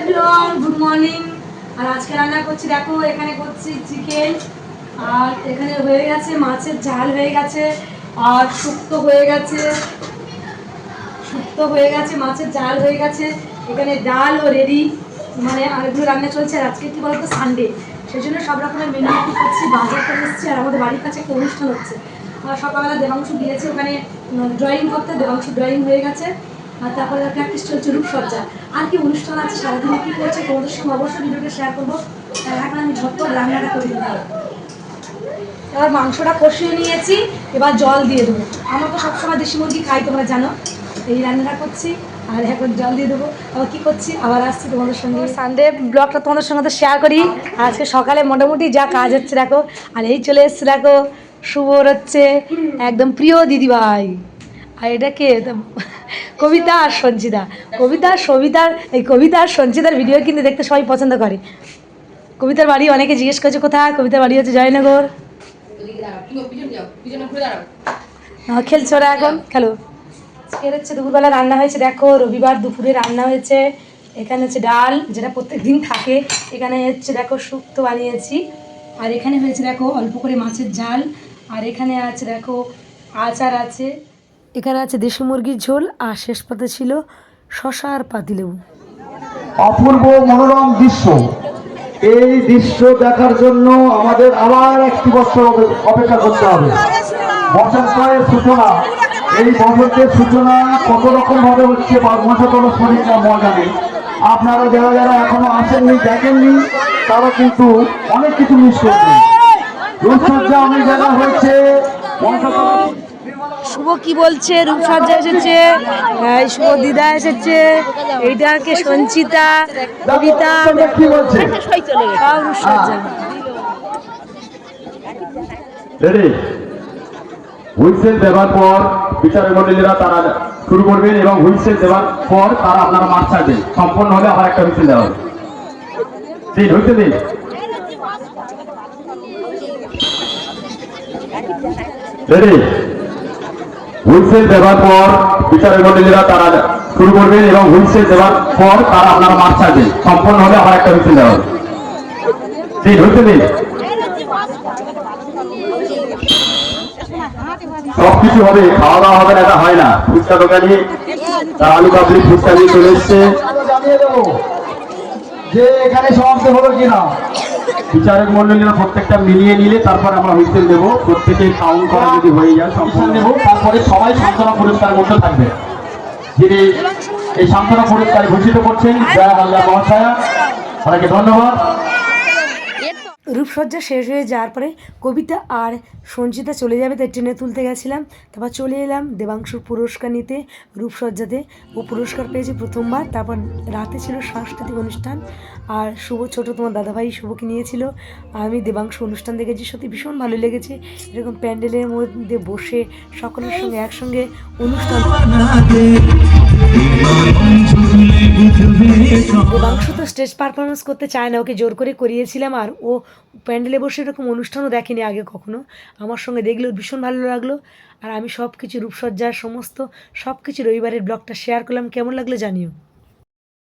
Everyone, good morning. আর আজকে রান্না করছি, দেখো এখানে করছি চিকেন, আর এখানে হয়ে গেছে মাছের ঝাল হয়ে গেছে, আর শুক্তো হয়ে গেছে, মাছের ঝাল হয়ে গেছে, এখানে ডালও রেডি, মানে আরেকগুলো রান্না চলছে। আর আজকে কি বলতো, সানডে, সেই জন্য সব রকমের মেনু করছি। বাজার করে এসেছি, আর আমাদের বাড়ির কাছে একটা অনুষ্ঠান হচ্ছে। আর সকালবেলা দেবাংশু গিয়েছে ওখানে ড্রয়িং করতে, দেবাংশু ড্রয়িং হয়ে গেছে। আর তারপরে প্র্যাকটিস চলছে রূপসজ্জা। আর কি অনুষ্ঠান আছে, সারাদিনে কী করছে তোমাদের সঙ্গে অবশ্যই ভিডিওটা শেয়ার করবো। এখন আমি ঝটপট রান্নাটা করে দিলাম। এবার মাংসটা কষিয়ে নিয়েছি, এবার জল দিয়ে দেবো। আমরা তো সবসময় দেশি মুরগি খাই, তোমরা জানো। এই রান্নাটা করছি, আর এখন জল দিয়ে দেবো। আবার কী করছি, আবার আসছি তোমাদের সঙ্গে। সানডে ব্লগটা তোমাদের সঙ্গে তো শেয়ার করি। আজকে সকালে মোটামুটি যা কাজ হচ্ছে দেখো। আর এই চলে এসছে দেখো, শুভর হচ্ছে একদম প্রিয় দিদিভাই। আর এটা কে, কবিতা আর সঞ্চিতা। কবিতা আর সঞ্চিতার ভিডিও কিন্তু দেখতে সবাই পছন্দ করে। কবিতার বাড়ি অনেকে জিজ্ঞেস করছে কোথায়, কবিতার বাড়ি হচ্ছে জয়নগর। খেলছো ওরা, এখন খেলো। আজকে হচ্ছে দুপুরবেলা রান্না হয়েছে, দেখো রবিবার দুপুরে রান্না হয়েছে। এখানে হচ্ছে ডাল, যেটা প্রত্যেক দিন থাকে। এখানে হচ্ছে দেখো শুক্তো বানিয়েছি। আর এখানে হয়েছে দেখো অল্প করে মাছের ঝাল। আর এখানে আছে দেখো আচার আছে। এখানে আছে দেশি মুরগির ঝোল, আর শেষ পাতে ছিল শশা আর পাতিলেবু। অপূর্ব মনোরম দৃশ্য। এই দৃশ্য দেখার জন্য আমাদের আবার একটি বছর অপেক্ষা করতে হবে। বসন্তের সূচনা, এই বসন্তের সূচনা কত রকম ভাবে হচ্ছে মশাতল শরীরটা মজানে। আপনারা যারা যারা এখনো আসেননি, দেখেননি, তারা কিন্তু অনেক কিছু মিস করছেন। রূপসজ্জা অনেক জায়গা হয়েছে। শুভ কি বলছে, রূপসজ্জা এসেছে, শুভ দিদা এসেছে, এইটাকে সঞ্চিতা, কবিতা, কি বলছে সব রূপসজ্জা। হুইসেল দেওয়ার পর বিচারক মন্ডলীরা তারা শুরু করবেন, এবং হুইসেল দেওয়ার পর তারা আপনারা মাঠ ছাড়বেন। সম্পন্ন হলে আবার একটা হুইসেল দেওয়া হবে। দিন হুইসেল দিন। রেডি। হুইসেল দেওয়ার পর বিচারক মন্ডলীরা তারা শুরু করবেন, এবং হুইসেল দেওয়ার পর তারা আপনারা মাঠ ছাড়বেন। সম্পন্ন হলে আবার একটা হুইসেল দেওয়া হবে। দিন হুইসেল দিন। সবকিছু হবে, খাওয়া দাওয়া হবে না, এটা হয় না। ফুচকা দোকানি তার আলু কাবলি ফুচকা নিয়ে চলে এসছে। জানিয়ে দেবো যে এখানে সমাপ্ত হলো কিনা। বিচারক মন্ডলীরা প্রত্যেকটা মিলিয়ে নিলে তারপর আমরা হুইসেল দেবো। প্রত্যেকে কাউন্ট করা যদি হয়ে যায় সম্পূর্ণ দেবো। তারপরে সবাই সান্ত্বনা পুরস্কারের মধ্যে থাকবে। যিনি এই সান্ত্বনা পুরস্কার ঘোষিত করছেন জয়া আল্লাহ মহাশয়া, অনেকে ধন্যবাদ। রূপসজ্জা শেষ হয়ে যাওয়ার পরে কবিতা আর সঞ্চিতা চলে যাবে, তাই ট্রেনে তুলতে গেছিলাম। তারপর চলে এলাম দেবাংশুর পুরস্কার নিতে রূপসজ্জাতে। ও পুরস্কার পেয়েছে প্রথমবার। তারপর রাতে ছিল সাংস্কৃতিক অনুষ্ঠান, আর শুভ ছোট তোমার দাদাভাই শুভকে নিয়েছিল। আমি দেবাংশু অনুষ্ঠান দেখেছি, সত্যি ভীষণ ভালো লেগেছে। এরকম প্যান্ডেলের মধ্যে বসে সকলের সঙ্গে একসঙ্গে অনুষ্ঠান। দেবাংশু তো স্টেজ পারফরমেন্স করতে চায় না, ওকে জোর করে করিয়েছিলাম। আর ও প্যান্ডেলে বসে এরকম অনুষ্ঠানও দেখেনি আগে কখনো। আমার সঙ্গে দেখলেও ভীষণ ভালো লাগলো। আর আমি সব কিছু রূপসজ্জার সমস্ত সব কিছু রবিবারের ব্লগটা শেয়ার করলাম। কেমন লাগলো জানিও।